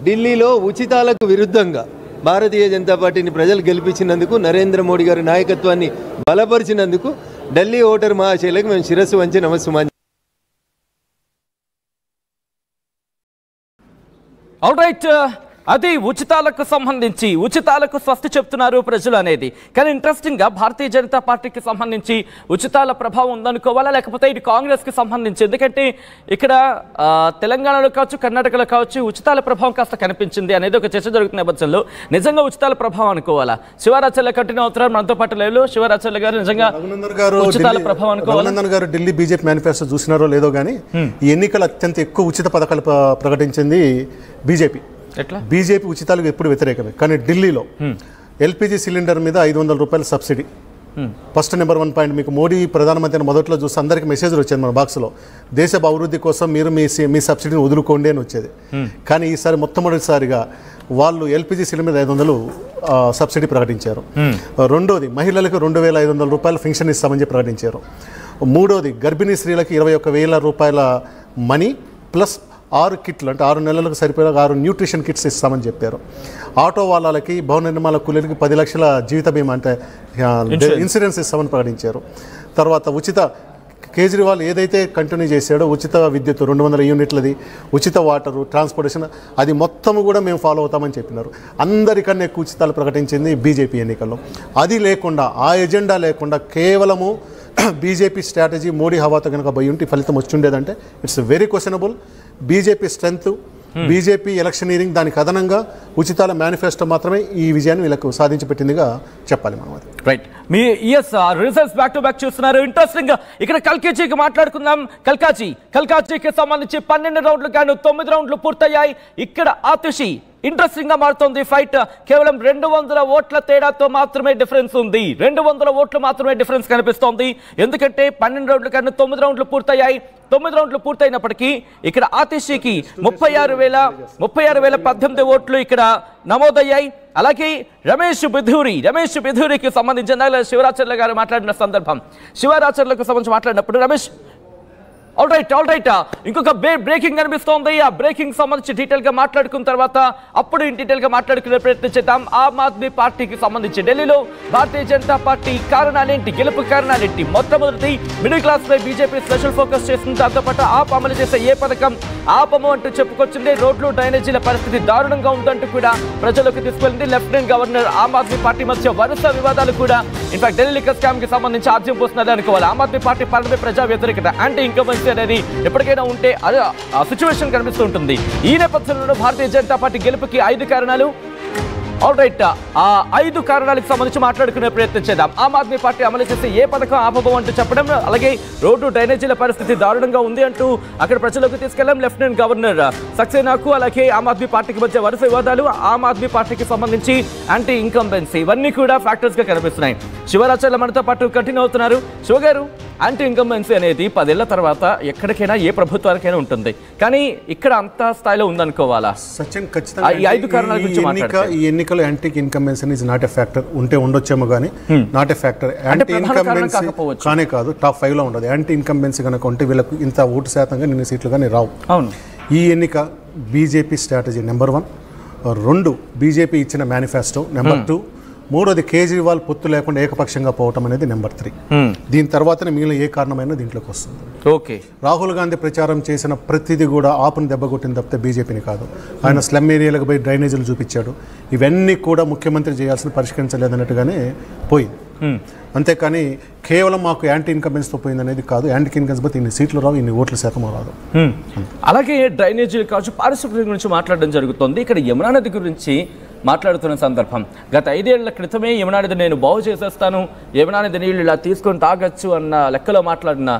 ఢిల్లీలో ఉచితాలకు విరుద్ధంగా భారతీయ జనతా పార్టీని ప్రజలు గెలిపించినందుకు నరేంద్ర మోడీ గారి నాయకత్వాన్ని బలపరిచినందుకు ఢిల్లీ ఓటర్ మహాశైలకు మేము శిరస్సు వంచి నమస్సుమాంజలి. ఆల్రైట్, అది ఉచితాలకు సంబంధించి ఉచితాలకు స్వస్తి చెప్తున్నారు ప్రజలు అనేది. కానీ ఇంట్రెస్టింగ్గా భారతీయ జనతా పార్టీకి సంబంధించి ఉచితాల ప్రభావం ఉందనుకోవాలా, లేకపోతే ఇది కాంగ్రెస్కి సంబంధించి? ఎందుకంటే ఇక్కడ తెలంగాణలో కావచ్చు, కర్ణాటకలో కావచ్చు ఉచితాల ప్రభావం కాస్త కనిపించింది అనేది ఒక చర్చ జరుగుతున్న నేపథ్యంలో నిజంగా ఉచితాల ప్రభావం అనుకోవాలా? శివరాచర్ల కంటిన్యూ అవుతున్నారు మనతో పాటు లేవు. శివరాచర్ల గారు, నిజంగా ఉచితాల ప్రభావం అనుకోవాలా? రఘునందన్ గారు ఢిల్లీ బీజేపీ మేనిఫెస్టో చూసినారో లేదో కానీ ఈ ఎన్నికలు అత్యంత ఎక్కువ ఉచిత పథకాలు ప్రకటించింది బీజేపీ. బీజేపీ ఉచితాలకు ఎప్పుడు వ్యతిరేకమే, కానీ ఢిల్లీలో ఎల్పిజి సిలిండర్ మీద 500 రూపాయల సబ్సిడీ ఫస్ట్ నెంబర్ 1 పాయింట్. మీకు మోడీ ప్రధానమంత్రి మొదట్లో చూస్తే అందరికీ మెసేజ్లు వచ్చేది మన బాక్స్లో, దేశ అభివృద్ధి కోసం మీరు మీ సబ్సిడీని వదులుకోండి అని వచ్చేది. కానీ ఈసారి మొట్టమొదటిసారిగా వాళ్ళు ఎల్పిజి సిలిండర్ 500 సబ్సిడీ ప్రకటించారు. రెండోది, మహిళలకు 2500 రూపాయల పెన్షన్ ఇస్తామని చెప్పి ప్రకటించారు. మూడోది, గర్భిణీ స్త్రీలకు 21,000 రూపాయల మనీ ప్లస్ 6 కిట్లు, అంటే 6 నెలలకు సరిపోయే 6 న్యూట్రిషన్ కిట్స్ ఇస్తామని చెప్పారు. ఆటో వాళ్ళకి, భవన నిర్మాణ కూలీలకి 10 లక్షల జీవిత బీమా అంటే ఇన్సూరెన్స్ ఇస్తామని ప్రకటించారు. తర్వాత ఉచిత, కేజ్రీవాల్ ఏదైతే కంటిన్యూ చేశాడో ఉచిత విద్యుత్ 200 యూనిట్లది, ఉచిత వాటరు, ట్రాన్స్పోర్టేషన్, అది మొత్తం కూడా మేము ఫాలో అవుతామని చెప్పినారు. అందరికన్నా ఎక్కువ ఉచితాలు ప్రకటించింది బీజేపీ ఎన్నికల్లో. అది లేకుండా, ఆ ఎజెండా లేకుండా కేవలము బీజేపీ స్ట్రాటజీ మోడీ హవాతో కనుక పోయి ఉంటే ఫలితం వచ్చిండేదంటే it's very questionable. BJP strength, BJP electioneering, దానికి అదనంగా ఉచితాల మేనిఫెస్టో మాత్రమే ఈ విజయాన్ని వీళ్ళకు సాధించి పెట్టిందిగా చెప్పాలి మనం. అది right. Me results back to back చూస్తున్నారు. ఇంట్రెస్టింగ్ గా ఇక్కడ కల్కాజీకి మాట్లాడుకుందాం. కల్కాజీకి సంబంధించి 12 రౌండ్లు గాను 9 రౌండ్లు పూర్తయ్యాయి. ఇక్కడ ఆతిషి ఇంట్రెస్టింగ్ గా మారుతోంది ఫైట్. కేవలం 200 ఓట్ల తేడాతో మాత్రమే డిఫరెన్స్ ఉంది. 200 ఓట్లు మాత్రమే డిఫరెన్స్ కనిపిస్తోంది. ఎందుకంటే 12 రౌండ్లు కన్నా 9 రౌండ్లు పూర్తయ్యాయి. 9 రౌండ్లు పూర్తయినప్పటికీ ఇక్కడ ఆతిషికి 36,018 ఓట్లు ఇక్కడ నమోదయ్యాయి. అలాగే రమేష్ బిధూరికి సంబంధించిన శివరాచర్ల గారు మాట్లాడిన సందర్భం, శివరాచర్లకు సంబంధించి మాట్లాడినప్పుడు రమేష్ ఆల్రైట్ ఇంకొక బ్రేకింగ్ కనిపిస్తోంది. ఆ బ్రేకింగ్ సంబంధించి డీటెయిల్ గా మాట్లాడుకున్న తర్వాత అప్పుడు డీటెయిల్ గా మాట్లాడుకునే ప్రయత్నం చేద్దాం. ఆమ్ ఆద్మీ పార్టీకి సంబంధించి ఢిల్లీలో భారతీయ జనతా పార్టీ కారణాలేంటి, గెలుపు కారణాలేంటి? మొట్టమొదటి, మిడిల్ క్లాస్ పై బీజేపీ స్పెషల్ ఫోకస్ చేస్తుంది. దాంతోపాటు ఆప్ అమలు చేసే ఏ పథకం ఆపము అంటూ చెప్పుకొచ్చింది. రోడ్లు, డ్రైనేజీల పరిస్థితి దారుణంగా ఉందంటూ కూడా ప్రజలకు తీసుకెళ్లింది. Lieutenant governor Aam Aadmi party మధ్య వరుస వివాదాలు కూడా ఇన్ఫాక్ట్ ఢిల్లీ లిక్కర్ స్కామ్ కి సంబంధించి ఆద్యం పోస్తున్నది అనుకోవాలి. ఆమ్ ఆద్మీ పార్టీ పాలనపై ప్రజా వ్యతిరేకత, యాంటీ ఇన్కంబెన్సీ అనేది ఎప్పటికైనా ఉంటే అది ఆ సిచ్యువేషన్ కనిపిస్తూ ఉంటుంది. ఈ నేపథ్యంలో భారతీయ జనతా పార్టీ గెలుపుకి 5 కారణాలు. ఆల్రైట్, ఆ 5 కారణాలకు సంబంధించి మాట్లాడుకునే ప్రయత్నం చేద్దాం. ఆమ్ ఆద్మీ పార్టీ అమలు చేసే ఏ పథకం ఆపబోం అంటూ చెప్పడం, అలాగే రోడ్డు, డ్రైనేజీల పరిస్థితి దారుణంగా ఉంది అంటూ అక్కడ ప్రజలకు తీసుకెళ్లాం. లెఫ్టినెంట్ గవర్నర్ సక్సేనాకు అలాగే ఆమ్ ఆద్మీ పార్టీకి మధ్య వరుస వివాదాలు, ఆమ్ ఆద్మీ పార్టీకి సంబంధించి యాంటీ ఇన్కంబెన్సీ, ఇవన్నీ కూడా ఫ్యాక్టర్స్ గా కనిపిస్తున్నాయి. శివరాచర్ల మనతో పాటు కంటిన్యూ అవుతున్నారు. శివ గారు, యాంటీ ఇన్కంబెన్సీ అనేది 10 ఏళ్ల తర్వాత ఎక్కడికైనా ఏ ప్రభుత్వానికైనా ఉంటుంది, కానీ ఇక్కడ అంత స్థాయిలో ఉందనుకోవాలా? సచిన్, ఖచ్చితంగా ఈ 5 కారణాల గురించి మాట్లాడారు. ఈ ఎన్నికలు anti incumbency is not a factor. ఉంటే ఉండొచ్చేమో కానీ not a factor. Anti incumbency కానే కాదు, టాప్ 5 లో ఉండదు. యాంటీ ఇన్కంబెన్సీ కనుక ఉంటే వీళ్ళకు ఇంత ఓటు శాతంగా నిన్న సీట్లు కానీ రావు. అవును, ఈ ఎన్నిక బీజేపీ స్ట్రాటజీ నెంబర్ 1. 2, బీజేపీ ఇచ్చిన మేనిఫెస్టో నెంబర్ 2. మూడోది, కేజ్రీవాల్ పొత్తు లేకుండా ఏకపక్షంగా పోవటం అనేది నెంబర్ 3. దీని తర్వాతనే మిగిలిన ఏ కారణమైనా దీంట్లోకి వస్తుంది. ఓకే, రాహుల్ గాంధీ ప్రచారం చేసిన ప్రతిదీ కూడా ఆపుని దెబ్బకొట్టింది తప్పితే బీజేపీని కాదు. ఆయన స్లమ్ ఏరియాలకు పోయి డ్రైనేజీలు చూపించాడు. ఇవన్నీ కూడా ముఖ్యమంత్రి చేయాల్సిన పరిష్కరించలేదన్నట్టుగానే పోయింది. అంతేకాని కేవలం మాకు యాంటీ ఇన్కంబెన్స్తో పోయింది అనేది కాదు. యాంటీ ఇన్కంబెన్స్ పోతే ఇన్ని సీట్లు రావు, ఇన్ని ఓట్ల శాతం రాదు. అలాగే డ్రైనేజీలు కావచ్చు, పారిశుద్ధ్యం గురించి మాట్లాడడం జరుగుతుంది. ఇక్కడ యమునా నది గురించి మాట్లాడుతున్న సందర్భం, గత 5 ఏళ్ల క్రితమే యమునా నది నేను బాగు చేసేస్తాను, యమునా నది నీళ్ళు ఇలా తీసుకొని తాగొచ్చు అన్న లెక్కలో మాట్లాడిన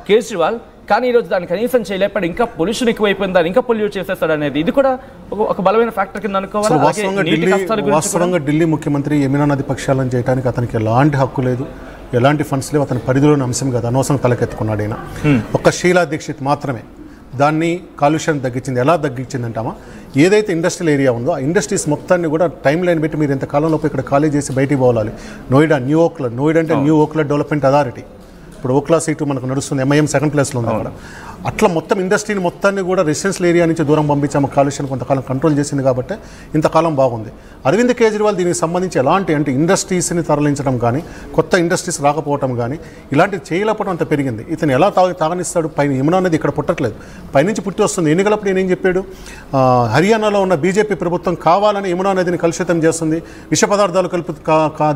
కేజ్రీవాల్, కానీ ఈరోజు దాన్ని కనీసం చేయలేపడు. ఇంకా పొల్యూషన్ ఎక్కువైపోయింది, దాన్ని ఇంకా పొల్యూట్ చేసేస్తాడు అనేది ఇది కూడా ఒక బలమైన ఫ్యాక్టర్ కింద అనుకోవాలి. వాస్తవంగా ఢిల్లీ ముఖ్యమంత్రి యమునా నది పక్షాలను చేయడానికి అతనికి ఎలాంటి హక్కు లేదు, ఎలాంటి ఫండ్స్ లేవు. అతని పరిధిలోని అంశం కదా, అనవసరం తలకెత్తుకున్నాడు ఆయన. ఒక్క షీలా దీక్షిత్ మాత్రమే దాన్ని కాలుష్యాన్ని తగ్గించింది. ఎలా తగ్గించిందంటామా, ఏదైతే ఇండస్ట్రియల్ ఏరియా ఉందో ఆ ఇండస్ట్రీస్ మొత్తాన్ని కూడా టైం లైన్ పెట్టి మీరు ఎంత కాలంలోపు ఇక్కడ ఖాళీ చేసి బయటికి పోవాలి. నోయిడా అంటే న్యూ ఓక్లాండ్ డెవలప్మెంట్ అథారిటీ, ఇప్పుడు ఓక్లా సీటు మనకు నడుస్తుంది, ఎంఐఎం 2nd ప్లేస్లో ఉంది అక్కడ. అట్లా మొత్తం ఇండస్ట్రీని మొత్తాన్ని కూడా రెసిడెన్షియల్ ఏరియా నుంచి దూరం పంపించాము, కాలుష్యం కొంతకాలం కంట్రోల్ చేసింది కాబట్టి ఇంతకాలం బాగుంది. అరవింద్ కేజ్రీవాల్ దీనికి సంబంధించి ఎలాంటి అంటే ఇండస్ట్రీస్ని తరలించడం కానీ, కొత్త ఇండస్ట్రీస్ రాకపోవడం కానీ ఇలాంటివి చేయలేకపోవడం అంత పెరిగింది. ఇతను ఎలా తాగనిస్తాడు? పైన యమునా అనేది ఇక్కడ పుట్టట్లేదు, పైనుంచి పుట్టి వస్తుంది. ఎన్నికలప్పుడు నేనేం చెప్పాడు, హర్యానాలో ఉన్న బీజేపీ ప్రభుత్వం కావాలని యమునా నదిని కలుషితం చేస్తుంది, విష పదార్థాలు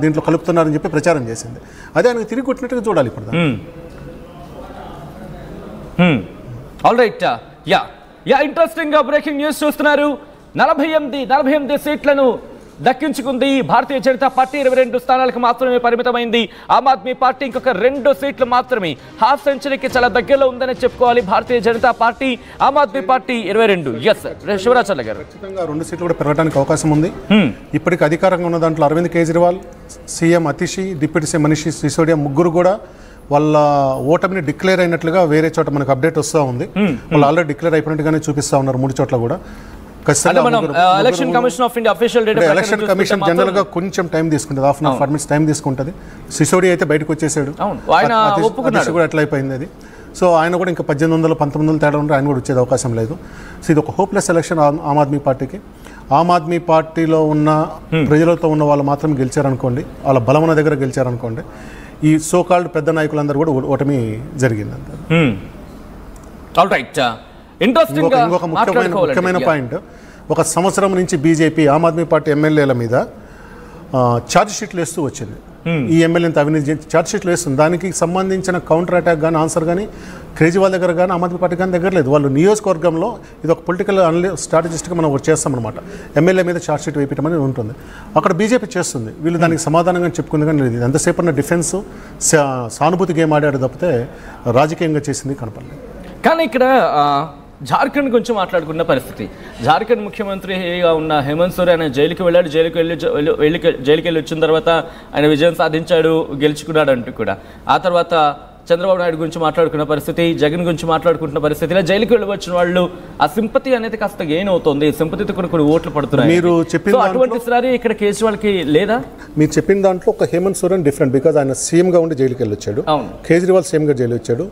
దీంట్లో కలుపుతున్నారని చెప్పి ప్రచారం చేసింది. అదే ఆయనకు తిరిగి కొట్టినట్టుగా చూడాలి ఇప్పుడు. ఆల్ రైట్, ఇంట్రెస్టింగ్ గా బ్రేకింగ్ న్యూస్ చూస్తున్నారు. 48 సీట్లను దక్కించుకుంది భారతీయ జనతా పార్టీ. 22 స్థానాలకు మాత్రమే పరిమితమైంది. ఆమ్ ఆద్మీ పార్టీ ఇంకొక 2 సీట్లు మాత్రమే, హాఫ్ సెంచరీకి చాలా దగ్గరలో ఉందని చెప్పుకోవాలి Bharatiya Janata party. Aam Aadmi party 22. Yes శివరాచర్ల గారు, ఖచ్చితంగా 2 సీట్లు కూడా పెరగడానికి అవకాశం ఉంది. ఇప్పటికి అధికారంగా ఉన్న దాంట్లో Arvind Kejriwal, CM Atishi, deputy CM Manish Sisodia ముగ్గురు కూడా వాళ్ళ ఓటమిని డిక్లేర్ అయినట్లుగా వేరే చోట మనకు అప్డేట్ వస్తూ ఉంది. వాళ్ళు ఆల్రెడీ డిక్లేర్ అయిపోయినట్టుగానే చూపిస్తూ ఉన్నారు 3 చోట్ల కూడా. ఎలక్షన్ కమిషన్ జనరల్ గా కొంచెం టైం తీసుకుంటుంది, half an hour 4 minutes time తీసుకుంటుంది. సిసోడియా అయితే బయటకు వచ్చేసాడు, కూడా ఎట్లా అయిపోయింది అది. సో ఆయన కూడా ఇంకా 1800-1900 తేడా ఉంటే ఆయన కూడా వచ్చేది అవకాశం లేదు. సో ఇది ఒక హోప్లెస్ ఎలక్షన్ ఆమ్ ఆద్మీ పార్టీకి. ఆమ్ ఆద్మీ పార్టీలో ఉన్న ప్రజలతో ఉన్న వాళ్ళు మాత్రం గెలిచారనుకోండి, వాళ్ళ బలమైన దగ్గర గెలిచారనుకోండి, ఈ సో కాల్డ్ పెద్ద నాయకులందరూ కూడా ఓటమి జరిగింది. ఇంకొక ముఖ్యమైన పాయింట్, 1 సంవత్సరం నుంచి బీజేపీ ఆమ్ ఆద్మీ పార్టీ ఎమ్మెల్యేల మీద ఛార్జ్ షీట్లు వేస్తూ వచ్చింది. ఈ ఎమ్మెల్యేని అవినీతి ఛార్జ్ షీట్లు వేస్తుంది. దానికి సంబంధించిన కౌంటర్ అటాక్ కానీ ఆన్సర్ కానీ కేజ్రీవాల్ దగ్గర కానీ ఆమ్ ఆద్మీ పార్టీ కానీ దగ్గర లేదు. వాళ్ళు నియోజకవర్గంలో ఇది ఒక పొలిటికల్ స్ట్రాటజిస్ట్గా మనం ఒకటి చేస్తామన్నమాట. ఎమ్మెల్యే మీద ఛార్జ్ షీట్ వేయటం అనేది ఉంటుంది. అక్కడ బీజేపీ చేస్తుంది, వీళ్ళు దానికి సమాధానంగా చెప్పుకుంది కానీ లేదు. ఎంతసేపు ఉన్న డిఫెన్స్ సానుభూతి గేమ్ ఆడాడు తప్పితే రాజకీయంగా చేసింది కనపడలేదు. కానీ ఇక్కడ జార్ఖండ్ గురించి మాట్లాడుకున్న పరిస్థితి, జార్ఖండ్ ముఖ్యమంత్రిగా ఉన్న హేమంత్ సోరెన్ ఆయన జైలుకి వెళ్ళాడు. జైలుకి వెళ్ళి వచ్చిన తర్వాత ఆయన విజయం సాధించాడు, గెలుచుకున్నాడు అంటూ కూడా. ఆ తర్వాత చంద్రబాబు నాయుడు గురించి మాట్లాడుకున్న పరిస్థితి, జగన్ గురించి మాట్లాడుకుంటున్న పరిస్థితి. ఇలా జైలుకి వెళ్ళి వచ్చిన వాళ్ళు ఆ సింపతి అనేది కాస్త గెయిన్ అవుతుంది, సింపతితో కొన్ని ఓట్లు పడుతున్నాయి. మీరు చెప్పిన అటువంటి సారి ఇక్కడ కేజ్రీవాల్కి లేదా? మీరు చెప్పిన దాంట్లో ఒక హేమంత్ సోరెన్ డిఫరెంట్, బికాజ్ ఆయన సీఎంగా ఉండి జైలుకి వెళ్ళి వచ్చాడు. కేజ్రీవాల్ సీఎంగా జైలు వచ్చాడు.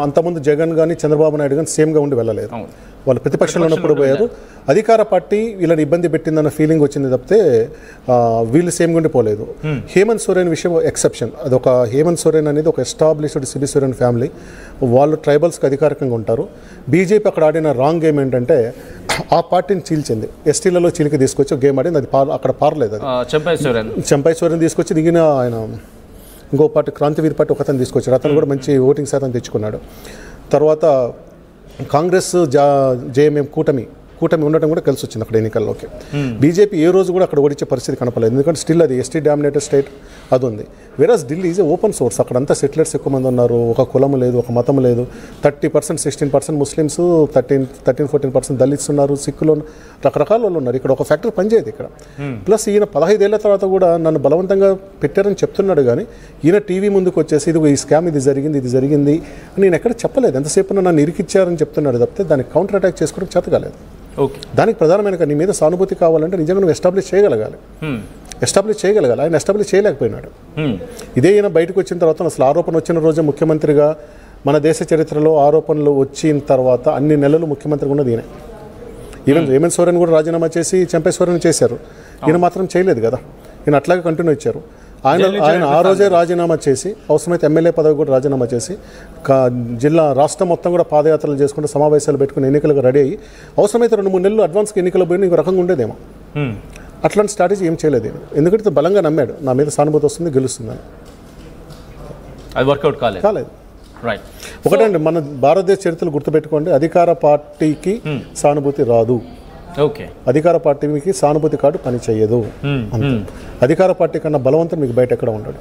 అంతకుముందు జగన్ కానీ చంద్రబాబు నాయుడు కానీ సేమ్గా ఉండి వెళ్ళలేదు. వాళ్ళు ప్రతిపక్షంలో ఉన్నప్పుడు పోయారు. అధికార పార్టీ వీళ్ళని ఇబ్బంది పెట్టిందన్న ఫీలింగ్ వచ్చింది తప్పితే వీళ్ళు సేమ్గా ఉండి పోలేదు. హేమంత్ సోరెన్ విషయం ఎక్సెప్షన్. అదొక హేమంత్ సోరెన్ అనేది ఒక ఎస్టాబ్లిష్డ్ సిబి సోరెన్ ఫ్యామిలీ, వాళ్ళు ట్రైబల్స్కి అధికారికంగా ఉంటారు. బీజేపీ అక్కడ ఆడిన రాంగ్ గేమ్ ఏంటంటే ఆ పార్టీని చీల్చింది, ఎస్టీలలో చీలికి తీసుకొచ్చి గేమ్ ఆడింది. అది అక్కడ పారలేదు. అది చెంపై సోరెన్ తీసుకొచ్చి దిగిన ఆయన ఇంకో పార్టీ క్రాంతివీర్ పార్టీ ఒకతను తీసుకొచ్చారు. అతను కూడా మంచి ఓటింగ్ శాతం తెచ్చుకున్నాడు. తర్వాత కాంగ్రెస్ జేఎంఎం కూటమి ఉండటం కూడా కలిసి వచ్చింది అక్కడ ఎన్నికల్లోకి. బీజేపీ ఏ రోజు కూడా అక్కడ ఓడించే పరిస్థితి కనపడలేదు, ఎందుకంటే స్టిల్ అది ఎస్టీ డామినేటెడ్ స్టేట్ అది ఉంది. వేరస్ ఢిల్లీ ఈజ్ ఓపెన్ సోర్స్, అక్కడంతా సెటిలర్స్ ఎక్కువ మంది ఉన్నారు, ఒక కులం లేదు, ఒక మతం లేదు. 30%, 16% ముస్లిమ్స్, 13-14% దళిత్స్ ఉన్నారు, సిక్కులు రకరకాల వాళ్ళు ఉన్నారు. ఇక్కడ ఒక ఫ్యాక్టరీ పనిచేయదు ఇక్కడ. ప్లస్ ఈయన 15 ఏళ్ల తర్వాత కూడా నన్ను బలవంతంగా పెట్టారని చెప్తున్నాడు, కానీ ఈయన టీవీ ముందుకు వచ్చేసి ఇది ఈ స్కామ్ ఇది జరిగింది అని నేను ఎక్కడ చెప్పలేదు. ఎంతసేపు నన్ను ఇరికిచ్చారని చెప్తున్నాడు తప్పితే దానికి కౌంటర్ అటాక్ చేసుకోవడం చేత కాలేదు. దానికి ప్రధానమైన నీ మీద సానుభూతి కావాలంటే నిజంగా నువ్వు ఎస్టాబ్లిష్ చేయగలగాలి. ఆయన ఎస్టాబ్లిష్ చేయలేకపోయినాడు. ఇదే ఈయన బయటకు వచ్చిన తర్వాత అసలు ఆరోపణ వచ్చిన రోజే ముఖ్యమంత్రిగా మన దేశ చరిత్రలో ఆరోపణలు వచ్చిన తర్వాత అన్ని నెలలు ముఖ్యమంత్రిగా ఉన్నది ఈయన. ఈవెన్ హేమంత్ సోరెన్ కూడా రాజీనామా చేసి చెంపై సోరెన్ చేశారు, ఈయన మాత్రం చేయలేదు కదా. ఈయన అట్లాగే కంటిన్యూ ఇచ్చారు. ఆయన ఆ రోజే రాజీనామా చేసి అవసరమైతే ఎమ్మెల్యే పదవి కూడా రాజీనామా చేసి రాష్ట్రం మొత్తం కూడా పాదయాత్రలు చేసుకుంటూ సమావేశాలు పెట్టుకుని ఎన్నికలకు రెడీ అయ్యి అవసరమైతే 2-3 నెలలు అడ్వాన్స్గా ఎన్నికలు పోయినా ఇంకో రకంగా ఉండేదేమో. అట్లాంటి స్ట్రాటజీ ఏం చేయలేదు నేను, ఎందుకంటే బలంగా నమ్మాడు నా మీద సానుభూతి వస్తుంది, గెలుస్తుందని. అది వర్కౌట్ కాలేదు. ఒకటండి, మన భారతదేశ చరిత్రలు గుర్తుపెట్టుకోండి, అధికార పార్టీకి సానుభూతి రాదు. అధికార పార్టీకి సానుభూతి కార్డు పని చేయదు. అధికార పార్టీ కన్నా బలవంతం మీకు బయట ఎక్కడ ఉండడు.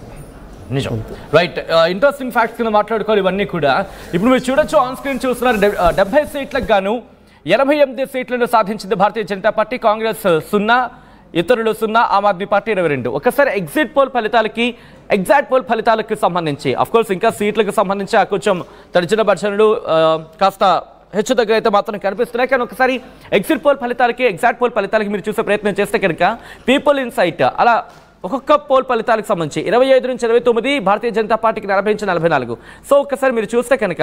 నిజం. రైట్, ఇంట్రెస్టింగ్ ఫ్యాక్ట్స్ కింద మాట్లాడుకోవాలి ఇవన్నీ కూడా. ఇప్పుడు మీరు చూడొచ్చు, ఆన్ స్క్రీన్ చూస్తున్నారు, 70 సీట్లకు గాను 88 సీట్లను సాధించింది భారతీయ జనతా పార్టీ. కాంగ్రెస్ 0, ఇతరులు 0, ఆమ్ ఆద్మీ పార్టీ 22. ఒకసారి ఎగ్జిట్ పోల్ ఫలితాలకి సంబంధించి అఫ్కోర్స్ ఇంకా సీట్లకు సంబంధించి కొంచెం తడిచిన భర్షణలు కాస్త హెచ్చు దగ్గర అయితే మాత్రం కనిపిస్తున్నాయి. కానీ ఒకసారి ఎగ్జిట్ పోల్ ఫలితాలకి మీరు చూసే ప్రయత్నం చేస్తే కనుక పీపుల్ ఇన్సైట్ అలా ఒక్కొక్క పోల్ ఫలితాలకు సంబంధించి 25 నుంచి 29 భారతీయ జనతా పార్టీకి 40 నుంచి 44. సో ఒక్కసారి మీరు చూస్తే కనుక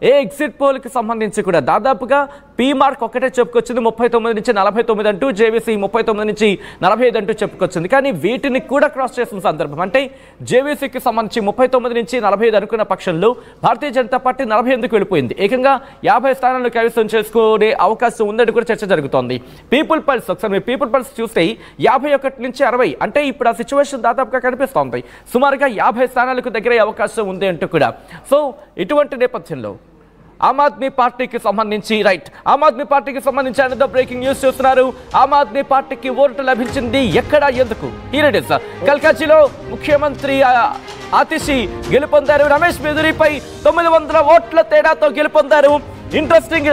ఏ ఎగ్జిట్ పోల్కి సంబంధించి కూడా దాదాపుగా పీ మార్క్ ఒకటే చెప్పుకొచ్చింది 39 నుంచి 49 అంటూ, జేవీసీ 39 నుంచి 45 అంటూ చెప్పుకొచ్చింది. కానీ వీటిని కూడా క్రాస్ చేసిన సందర్భం అంటే జేవీసీకి సంబంధించి 39 నుంచి 45 అనుకున్న పక్షంలో భారతీయ జనతా పార్టీ 48కి వెళ్ళిపోయింది. ఏకంగా 50 స్థానాలను కైవసం చేసుకునే అవకాశం ఉందని కూడా చర్చ జరుగుతోంది. పీపుల్ పల్స్ ఒకసారి మీరు పీపుల్ పల్స్ చూస్తే 51 నుంచి 60 అంటే ఇప్పుడు ఆ సిచ్యువేషన్ దాదాపుగా కనిపిస్తోంది. సుమారుగా 50 స్థానాలకు దగ్గర అవకాశం ఉంది అంటూ కూడా. సో ఇటువంటి నేపథ్యంలో ఆమ్ ఆద్మీ పార్టీకి సంబంధించి ఆమ్ ఆద్మీ పార్టీకి సంబంధించి అనదర్ బ్రేకింగ్ న్యూస్ చూస్తున్నారు. ఆమ్ ఆద్మీ పార్టీకి ఓటు లభించింది ఎక్కడ, ఎందుకు? Here it is. కల్కాజీలో ముఖ్యమంత్రి ఆతిషి గెలుపొందారు. రమేష్ బిధూరిపై 900 ఓట్ల తేడాతో గెలుపొందారు. ఇంట్రెస్టింగ్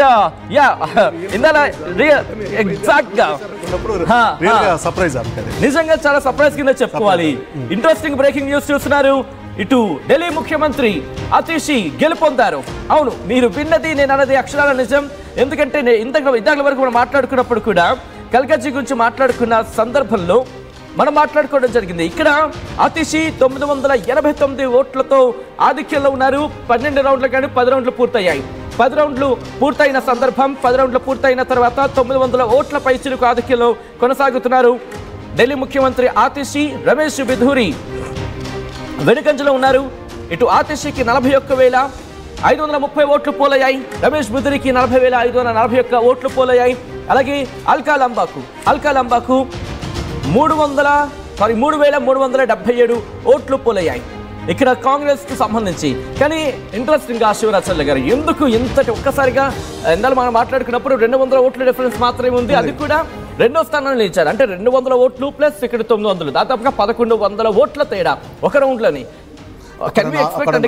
ఎగ్జాక్ట్ గా నిజంగా చాలా సర్ప్రైజ్ కింద చెప్పుకోవాలి. ఇంట్రెస్టింగ్ బ్రేకింగ్ న్యూస్ చూస్తున్నారు. ఇటు ఢిల్లీ ముఖ్యమంత్రి ఆతిషి గెలుపొందారు. అవును, మీరు విన్నది నేను అన్నది అక్షరాల నిజం. ఎందుకంటే ఇందాక వరకు మనం మాట్లాడుకున్నప్పుడు కూడా కల్కాజీ గురించి మాట్లాడుకున్న సందర్భంలో మనం మాట్లాడుకోవడం జరిగింది. ఇక్కడ ఆతిషి 989 ఓట్లతో ఆధిక్యంలో ఉన్నారు. 12 రౌండ్లు కానీ 10 రౌండ్లు పూర్తయ్యాయి. 10 రౌండ్లు పూర్తయిన సందర్భం, 10 రౌండ్లు పూర్తయిన తర్వాత 900 ఓట్ల పైచిలకు ఆధిక్యంలో కొనసాగుతున్నారు. ఢిల్లీ ముఖ్యమంత్రి ఆతిషి, రమేష్ బిధూరి వెనుకంజలో ఉన్నారు. ఇటు ఆతిషికి 41,530 ఓట్లు పోలయ్యాయి. రమేష్ బిధూరికి 40,541 ఓట్లు పోలయ్యాయి. అలాగే అల్కా లంబాకు 3,377 ఓట్లు పోలయ్యాయి. ఇక్కడ కాంగ్రెస్ కు సంబంధించి. కానీ ఇంట్రెస్టింగ్ గా శివరాచర్ల గారు ఎందుకు ఇంతటి ఒక్కసారిగా ఇందాక మనం మాట్లాడుకున్నప్పుడు 200 ఓట్ల డిఫరెన్స్ మాత్రమే ఉంది. అది కూడా రెండో స్థానంలో నిలిచారు. అంటే 200 ఓట్లు ప్లస్ ఇక్కడ 900, దాదాపుగా 1100 ఓట్ల తేడా ఒక రౌండ్ లోని.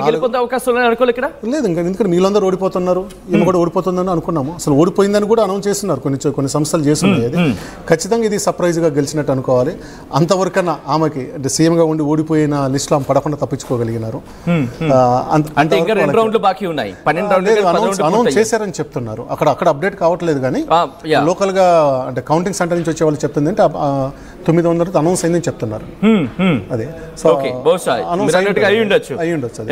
గెలుపొందే అవకాశం అనుకోలేదు ఇక్కడ లేదు. ఇంకా ఎందుకంటే వీళ్ళందరూ ఓడిపోతున్నారు, ఈమె కూడా ఓడిపోతుందని అనుకున్నాము. అసలు ఓడిపోయిందని కూడా అనౌన్స్ చేస్తున్నారు కొన్ని సంస్థలు చేస్తున్నాయి. అది ఖచ్చితంగా ఇది సర్ప్రైజ్ గా గెలిచినట్టు అనుకోవాలి. అంతవరకన్నా ఆమెకి అంటే సీఎం గా ఉండి ఓడిపోయిన లిస్ట్ లో పడకుండా తప్పించుకోగలిగినారు. అనౌన్స్ చేశారని చెప్తున్నారు. అక్కడ అప్డేట్ కావట్లేదు. కానీ లోకల్ గా అంటే కౌంటింగ్ సెంటర్ నుంచి వచ్చే వాళ్ళు చెప్తుంది అంటే 900 అనౌన్స్ అయిందని చెప్తున్నారు. అదే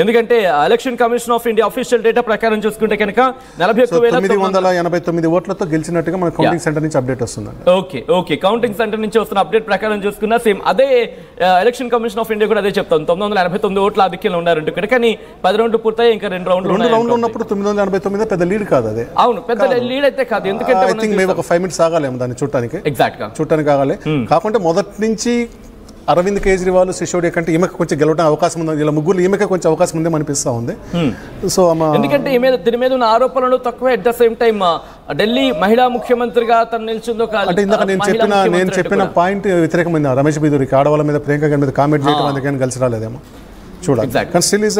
ఎందుకంటే election commission of India official data ప్రకారం చూసుకుంటే కనుక 41,989 ఓట్లతో గెలిచినట్టుగా మన కౌంటింగ్ సెంటర్ నుంచి అప్డేట్ వస్తుంది. ఓకే కౌంటింగ్ సెంటర్ నుంచి వస్తున్న అప్డేట్ ప్రకారం చూసుకున్నా సేమ్ అదే ఎలక్షన్ కమిషన్ ఆఫ్ ఇండియా కూడా అదే చెప్తాను. 989 ఓట్ల ఆధిక్యంలో ఉన్నారంటే ఇక్కడ. కానీ 10 రౌండ్లు పూర్తయి ఇంకా 2 రౌండ్లు ఉన్నప్పుడు 989 పెద్ద లీడ్ కాదు. అదే అవును, పెద్ద లీడ్ అయితే కాదు. ఎందుకంటే ఒక 5 minutes ఆగాలేము దాన్ని చూడటానికి. ఎగ్జాక్ట్ గా చూడటానికి ఆగాలి. కాకుంటే మొదటి నుంచి అరవింద్ కేజ్రీవాల్, సిసోడియా కంటే ఈమెకు కొంచెం గెలవడం అవకాశం ఉంది. ఇలా ముగ్గురు ఈమెకే కొంచెం అవకాశం ఉందేమో అనిపిస్తా ఉంది. సో ఎందుకంటే దీని మీద ఉన్న ఆరోపణలు తక్కువ. At the same time Delhi మహిళా ముఖ్యమంత్రిగా తను నిలిచిందో అంటే ఇందాక నేను చెప్పిన పాయింట్ వ్యతిరేకమైన రమేష్ బిధూరికి ఆడవాళ్ళ మీద, ప్రియాంక గారి మీద కామెంట్ చేయడం అందుకని కలిసి రాలేదేమో చూడాలి. కానీ స్టిల్ ఈజ్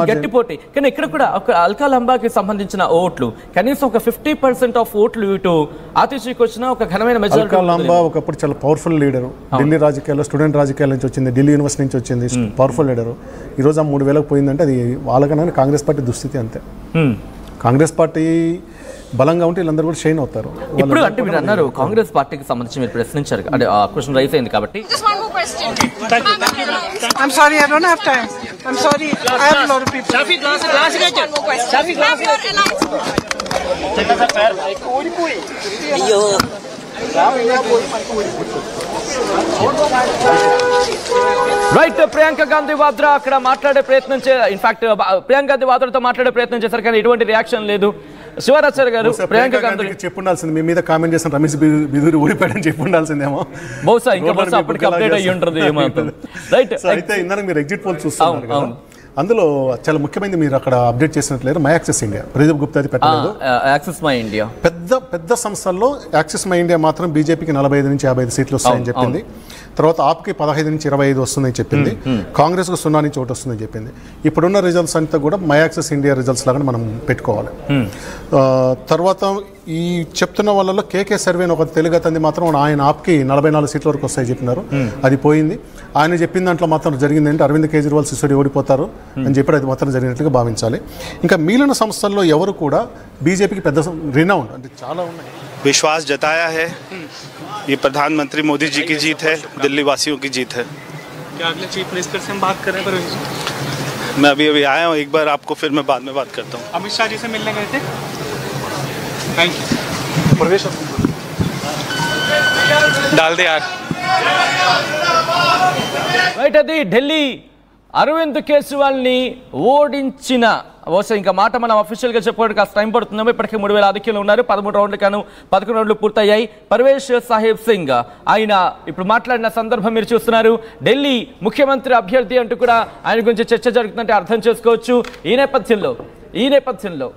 గట్టి పోటీ. కానీ ఇక్కడ కూడా ఒక అల్కా లంబాకి సంబంధించిన ఓట్లు కనీసం ఒక 50% ఆఫ్ ఓట్లు ఇటు ఆతిషికి వచ్చిన ఒక ఘనమైన మెజారిటీ. అల్కా లంబా ఒకప్పుడు చాలా పవర్ఫుల్ లీడరు. ఢిల్లీ రాజకీయాల్లో, స్టూడెంట్ రాజకీయాల నుంచి వచ్చింది, ఢిల్లీ యూనివర్సిటీ నుంచి వచ్చింది, పవర్ఫుల్ లీడరు. ఈ రోజు ఆ 3,000కు పోయిందంటే అది వాళ్ళకన్నా కాంగ్రెస్ పార్టీ దుస్థితి అంతే. కాంగ్రెస్ పార్టీ బలంగా ఉంటే వీళ్ళందరూ కూడా షైన్ అవుతారు. ఇప్పుడు అంటే మీరు అన్నారు కాంగ్రెస్ పార్టీకి సంబంధించి మీరు ప్రశ్నించారు, అంటే ఆ క్వశ్చన్ రైజ్ అయింది కాబట్టి. I'm sorry, I don't have time. I'm sorry, I have a lot of people. Shafi glass అయ్యో రైట్. ప్రియాంక గాంధీ వాద్రా అక్కడ మాట్లాడే ప్రయత్నం ఇన్ఫాక్ట్ ప్రియాంక గాంధీ వాద్రాతో మాట్లాడే ప్రయత్నం చేశారు, కానీ ఎటువంటి రియాక్షన్ లేదు. శివరాచార్య గారు ప్రియాంక గాంధీ చెప్పుండాల్సింది, మీ మీద కామెంట్ చేసిన రమేష్ బిధూరి ఓడిపోయాడని చెప్పుండాల్సిందేమో. బహుశా ఇంకా అప్పటికి అప్డేట్ అయ్యి ఉంటుంది ఏమంటుంది. రైట్. అయితే ఇందాక మీరు ఎగ్జిట్ పోల్ చూస్తున్నారు కదా, అందులో చాలా ముఖ్యమైనది మీరు అక్కడ అప్డేట్ చేసినట్లేదు. My access India, Pradeep Gupta అది పెట్టలేదు. యాక్సెస్ మై ఇండియా పెద్ద సంస్థల్లో యాక్సెస్ మై ఇండియా మాత్రం బీజేపీకి 45 నుంచి 55 సీట్లు వస్తాయని చెప్పింది. తర్వాత ఆప్కి 15 నుంచి 25 వస్తుందని చెప్పింది. కాంగ్రెస్కు 0 నుంచి 1 వస్తుందని చెప్పింది. ఇప్పుడున్న రిజల్ట్స్ అంతా కూడా మై యాక్సెస్ ఇండియా రిజల్ట్స్ లాగా మనం పెట్టుకోవాలి. తర్వాత ఈ చెప్తున్న వాళ్ళలో కేకే సర్వే అని ఒక తెలుగు అతని మాత్రం ఆయన ఆప్కి 44 సీట్ల వరకు వస్తాయి చెప్పినారు. అది పోయింది. ఆయన చెప్పిన దాంట్లో మాత్రం జరిగిందంటే అరవింద్ కేజ్రీవాల్, సిసోడియా ఓడిపోతారు అని చెప్పి అది మాత్రం జరిగినట్లుగా భావించాలి. ఇంకా మిగిలిన సంస్థల్లో ఎవరు కూడా బీజేపీకి పెద్ద రినౌండ్ అంటే చాలా ఉన్నాయి. विश्वास जताया है। ये प्रधानमंत्री मोदी जी की जीत है, दिल्ली वासियों की जीत है। क्या अगले चीफ मिनिस्टर से हम बात करें पर मैं अभी अभी आया हूँ, एक बार आपको फिर मैं बाद में बात करता हूँ। अमित शाह जी से मिलने गए थे। Thank you. प्रवेश डाल दे यार। రైట్, అది ఢిల్లీ అరవింద్ కేజ్రీవాల్ని ఓడించిన బహుశా ఇంకా మాట మనం అఫీషియల్గా చెప్పుకోవడానికి కాస్త టైం పడుతుందేమో. ఇప్పటికే 3000 ఆధిక్యంలో ఉన్నారు. 13 రౌండ్లు కాను 11 రౌండ్లు పూర్తయ్యాయి. పర్వేష్ సాహెబ్ సింగ్ ఆయన ఇప్పుడు మాట్లాడిన సందర్భం మీరు చూస్తున్నారు. ఢిల్లీ ముఖ్యమంత్రి అభ్యర్థి అంటూ కూడా ఆయన గురించి చర్చ జరుగుతుందంటే అర్థం చేసుకోవచ్చు. ఈ నేపథ్యంలో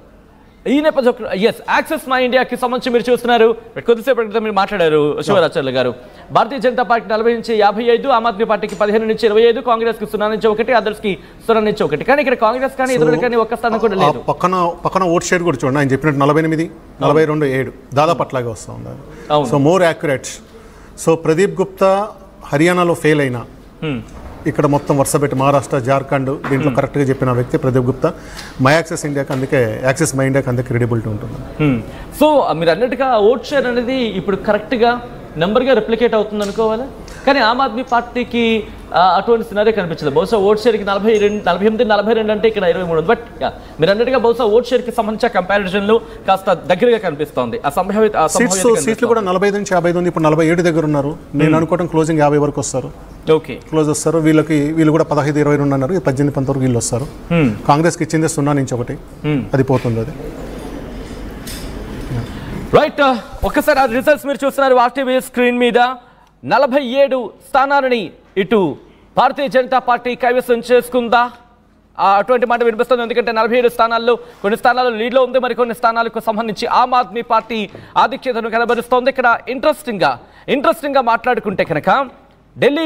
యాక్సెస్ మై ఇండియాకి సంబంధించి మీరు చూస్తున్నారు. కొద్దిసేపు క్రితం మీరు మాట్లాడారు శివరాచార్య గారు. భారతీయ జనతా పార్టీ 40 నుంచి 55, ఆమ్ ఆద్మీ పార్టీకి 15 నుంచి 25, కాంగ్రెస్ కి 0 నుంచి 1, అదర్స్ కి 0 నుంచి 1. కానీ ఇక్కడ కాంగ్రెస్ కానీ ఇతరులు కానీ ఒక్క స్థానం కూడా లేదు. పక్కన ఓట్ షేర్ కూడా చూడండి, ఆయన చెప్పినట్టు 48, 42, 7 దాదాపు అట్లాగే వస్తూ ఉంది. So more accurate. So Pradeep Gupta హర్యానాలో ఫెయిల్ అయినా ఇక్కడ మొత్తం వరుస పెట్టి మహారాష్ట్ర, జార్ఖండ్ దీంట్లో కరెక్ట్గా చెప్పిన వ్యక్తి ప్రదీప్ గుప్తా. మై యాక్సెస్ ఇండియాకి అందుకే యాక్సెస్ మై ఇండియాకి అందుకే క్రెడిబిలిటీ ఉంటుంది. సో మీరు అన్నట్టుగా ఓట్ షేర్ అనేది ఇప్పుడు కరెక్ట్గా నెంబర్గా రిప్లికేట్ అవుతుంది అనుకోవాలి. కానీ ఆమ్ ఆద్మీ పార్టీకి అటువంటి సినారీ కనిపించదు. బహుశా ఓట్ షేర్కి 48, 42 అంటే ఇక్కడ 23. బట్ మీరు అన్నట్టుగా బహుశా ఓట్ షేర్కి సంబంధించిన కంపారిజన్లు కాస్త దగ్గరగా కనిపిస్తోంది. ఆ సీట్లు కూడా 45 నుంచి 50 ఉంది. ఇప్పుడు 47 దగ్గర ఉన్నారు. నేను అనుకోవడం క్లోజింగ్ 50 వరకు వస్తారు. ఓకే, క్లోజ్ వస్తారు. వీళ్ళు కూడా 15, 22 ఉన్నారు. 18, 19 వరకు వీళ్ళు వస్తారు. కాంగ్రెస్కి ఇచ్చింది 0 నుంచి 1, అది పోతుంది. అది రైట్. ఒక్కసారి ఆ రిజల్ట్స్ మీరు చూస్తున్నారు ఆర్టీవీ స్క్రీన్ మీద. 47 స్థానాలని ఇటు భారతీయ జనతా పార్టీ కైవసం చేసుకుందా అటువంటి మాట వినిపిస్తుంది. ఎందుకంటే 47 స్థానాల్లో కొన్ని స్థానాల్లో లీడ్లో ఉంది, మరికొన్ని స్థానాలకు సంబంధించి ఆమ్ ఆద్మీ పార్టీ ఆధిక్యతను కనబరుస్తోంది. ఇక్కడ ఇంట్రెస్టింగ్గా మాట్లాడుకుంటే కనుక ఢిల్లీ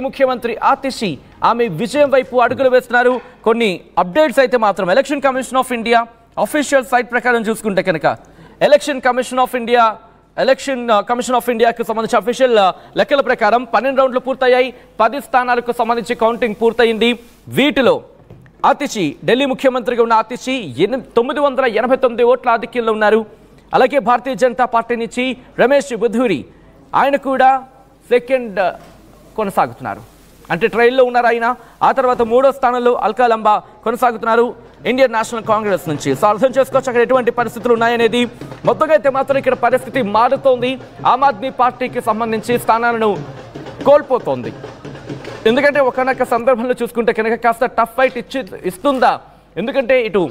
ముఖ్యమంత్రి ఆతిషి ఆమె విజయం వైపు అడుగులు వేస్తున్నారు. కొన్ని అప్డేట్స్ అయితే మాత్రం election commission of India official site ప్రకారం చూసుకుంటే కనుక ఎలక్షన్ కమిషన్ ఆఫ్ ఇండియాకు సంబంధించి అఫీషియల్ లెక్కల ప్రకారం 12 రౌండ్లు పూర్తయ్యాయి. 10 స్థానాలకు సంబంధించి కౌంటింగ్ పూర్తయింది. వీటిలో ఆతిషి, ఢిల్లీ ముఖ్యమంత్రిగా ఉన్న ఆతిషి 989 ఓట్ల ఆధిక్యంలో ఉన్నారు. అలాగే భారతీయ జనతా పార్టీ నుంచి రమేష్ బిధూరి ఆయన కూడా సెకండ్ కొనసాగుతున్నారు. అంటే ట్రైల్లో ఉన్నారు ఆయన. ఆ తర్వాత 3వ స్థానంలో అల్కా లంబా కొనసాగుతున్నారు ఇండియన్ నేషనల్ కాంగ్రెస్ నుంచి. సో అర్థం చేసుకోవచ్చు అక్కడ ఎటువంటి పరిస్థితులు ఉన్నాయనేది. మొత్తంగా అయితే మాత్రం ఇక్కడ పరిస్థితి మారుతోంది. ఆమ్ ఆద్మీ పార్టీకి సంబంధించి స్థానాలను కోల్పోతోంది. ఎందుకంటే ఒకనొక సందర్భంలో చూసుకుంటే కనుక కాస్త టఫ్ ఫైట్ ఇస్తుందా. ఎందుకంటే ఇటు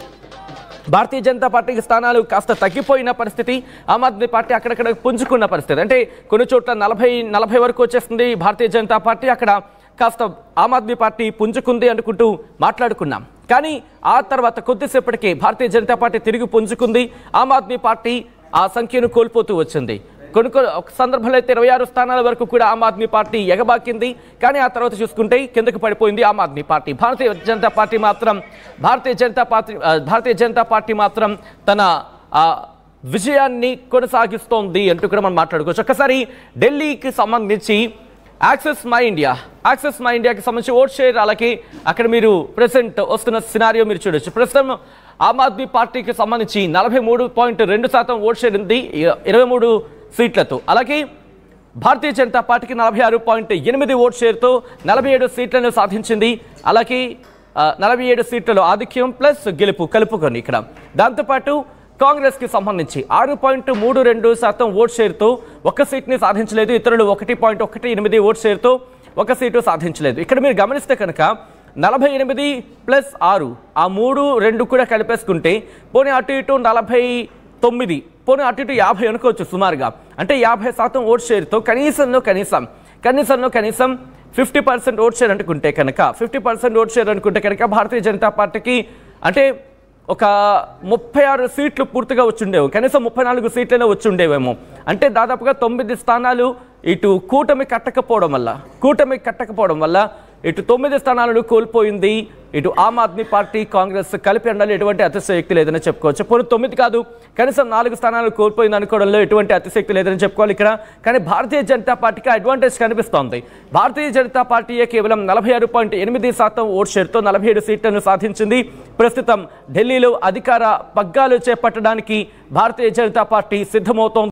భారతీయ జనతా పార్టీకి స్థానాలు కాస్త తగ్గిపోయిన పరిస్థితి, ఆమ్ ఆద్మీ పార్టీ అక్కడక్కడ పుంజుకున్న పరిస్థితి. అంటే కొన్ని చోట్ల 40 వరకు వచ్చేస్తుంది భారతీయ జనతా పార్టీ, అక్కడ కాస్త ఆమ్ ఆద్మీ పార్టీ పుంజుకుంది అనుకుంటూ మాట్లాడుకున్నాం. కానీ ఆ తర్వాత కొద్దిసేపటికే భారతీయ జనతా పార్టీ తిరిగి పుంజుకుంది. ఆమ్ ఆద్మీ పార్టీ ఆ సంఖ్యను కోల్పోతూ వచ్చింది. కొన్ని సందర్భంలో అయితే 26 స్థానాల వరకు కూడా ఆమ్ ఆద్మీ పార్టీ ఎగబాకింది. కానీ ఆ తర్వాత చూసుకుంటే కిందకు పడిపోయింది ఆమ్ ఆద్మీ పార్టీ. భారతీయ జనతా పార్టీ మాత్రం తన విజయాన్ని కొనసాగిస్తోంది అంటూ కూడా మనం మాట్లాడుకోవచ్చు. ఒక్కసారి ఢిల్లీకి సంబంధించి యాక్సెస్ మై ఇండియాకి సంబంధించి ఓట్ షేర్, అలాగే అక్కడ మీరు ప్రెసెంట్ వస్తున్న సినారియో మీరు చూడొచ్చు. ప్రస్తుతం ఆమ్ ఆద్మీ పార్టీకి సంబంధించి 43.2% ఓట్ షేర్ ఉంది 23 సీట్లతో. అలాగే భారతీయ జనతా పార్టీకి 46.8 ఓట్ షేర్తో 47 సీట్లను సాధించింది. అలాగే 47 సీట్లలో ఆధిక్యం ప్లస్ గెలుపు కలుపుకొని ఇక్కడ. దాంతోపాటు కాంగ్రెస్కి సంబంధించి 6.32% ఓట్ షేర్తో 1 సీట్ని సాధించలేదు. ఇతరులు 1.18 ఓట్ షేర్తో 1 సీటు సాధించలేదు. ఇక్కడ మీరు గమనిస్తే కనుక 48 + 6 ఆ 3, 2 కూడా కలిపేసుకుంటే పోనీ అటు ఇటు 49, పోనీ అటు ఇటు 50 అనుకోవచ్చు సుమారుగా. అంటే 50% ఓట్ షేర్తో కనీసం 50% ఓట్ షేర్ అనుకుంటే కనుక 50% ఓట్ షేర్ అనుకుంటే కనుక భారతీయ జనతా పార్టీకి అంటే ఒక 36 సీట్లు పూర్తిగా వచ్చుండేవి, కనీసం 34 సీట్లనే వచ్చుండేవేమో. అంటే దాదాపుగా 9 స్థానాలు ఇటు కూటమి కట్టకపోవడం వల్ల ఇటు 9 స్థానాలను కోల్పోయింది ఇటు ఆమ్ ఆద్మీ పార్టీ, కాంగ్రెస్ కలిపి ఉండాలి. ఎటువంటి అతిశయోక్తి లేదని చెప్పుకోవచ్చు. పోనీ 9 కాదు, కనీసం 4 స్థానాలు కోల్పోయింది అనుకోవడంలో ఎటువంటి అతిశయోక్తి లేదని చెప్పుకోవాలి ఇక్కడ. కానీ భారతీయ జనతా పార్టీకి అడ్వాంటేజ్ కనిపిస్తోంది. భారతీయ జనతా పార్టీయే కేవలం 46.8% ఓట్ షేర్తో 47 సీట్లను సాధించింది. ప్రస్తుతం ఢిల్లీలో అధికార పగ్గాలు చేపట్టడానికి భారతీయ జనతా పార్టీ సిద్ధమవుతోంది.